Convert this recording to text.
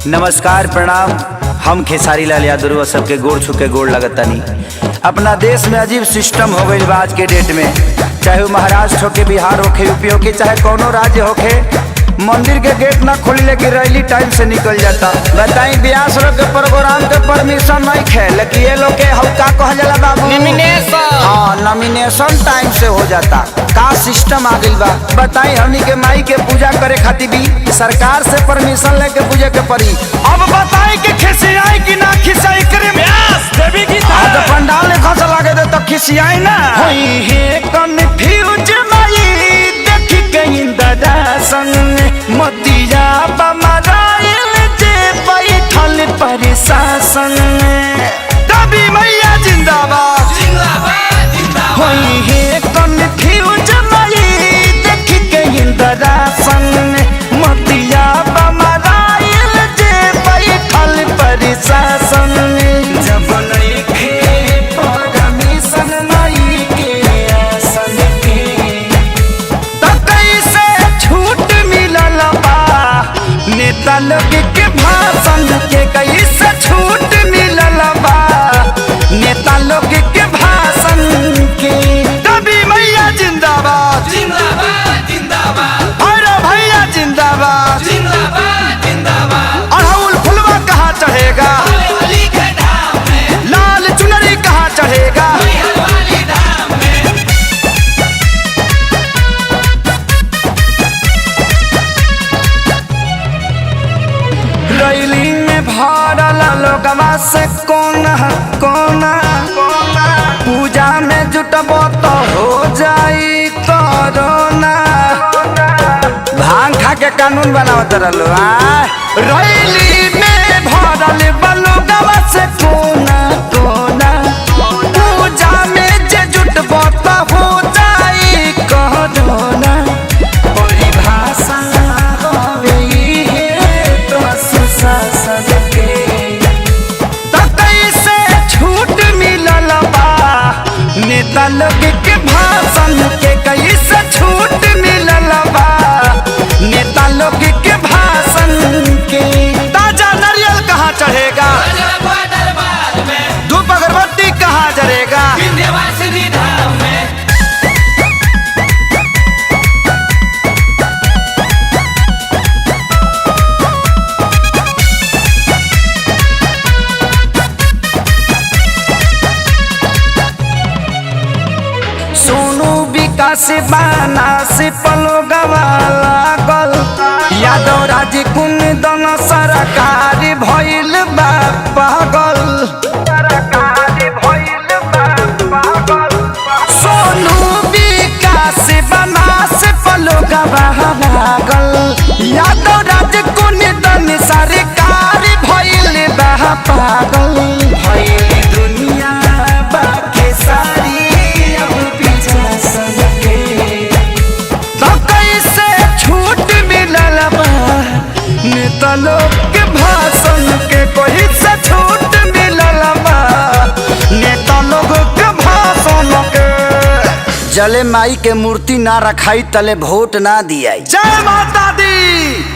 नमस्कार प्रणाम। हम खेसारी लाल यादव सबके गोड़ छुके गोड़ लगतनी। अपना देश में अजीब सिस्टम हो गई आज के डेट में, चाहे वो महाराष्ट्र होके, बिहार होके, यूपी होके, चाहे कोनो राज्य होके, मंदिर के गेट ना खोली लेकिन रैली टाइम से निकल जाता। बताई ब्यास लोग के प्रोग्राम के परमिशन नहीं खे, लेकिन ये लोग के हल्का कहा जाला बाबू नॉमिनेशन टाइम से हो जाता। का सिस्टम आ गई बा बताई। हमनी के माई के पूजा करे खातिर भी सरकार से परमिशन लेके पूजे के पड़ी। अब बताई कि खिसियाई कि ना खिसियाई करे देवी की तो पंडाल ने खस लागे दे तो खिसियाई ना होई है कन्फ्यूज माई देखी के इंदरा संग मतिया बमराइल जे बैठल प्रशासन। दबी मैया जिंदाबाद जिंदाबाद जिंदाबाद होई है कन्फ्यूज माई देखी के इंदरा संग मतिया बमराइल जे बैठल प्रशासन। जब नइखे परमिशन माई के आसन के त कैसे छूट मिलल बा नेता लोग के भाषण के, कैसे छूट मिलल बा नेता लोग के भाषण के। दबी मैया जिंदाबाद जिंदाबाद जिंदाबाद अरे भैया जिंदाबाद जिंदाबाद जिंदाबाद। अड़हुल फुलवा कहाँ चढ़ेगा लाल चुनरी कहाँ चढ़ेगा रैली में भरल लोगवा से कोना कोना पूजा में जुटबो तो हो जाई कोरोना। भांग खा के कानून बनावत रहलो रैली में भरल लोगवा से कोना कोना पूजा में जे जुटबो तो हो जाई कोरोना। परिभाषा होवे है तो सुशासन के त कैसे छूट मिलल बा नेता लोग के भाषण के, कैसे छूट मिलल बा नेता लोग के भाषण के। ताजा नारियल कहाँ चढ़ेगा धूप अगरबत्ती कहाँ जरेगा विंध्यवासिनी धाम में। सोनू विकास बाना से पलो गवा लागल यादव राज कुंदन सरकार भइल बा पागल। सोनू विकास बाना से पलो गवा लागल यादव राज कुंदन सरकार भइल बा पागल। भइल दुनिया बाके सारी नेता लोग के भाषण के, कोई से छूट मिलल बा नेता लोग के भाषण के। जले माई के मूर्ति ना रखाई तले वोट ना दिया। जय माता दी।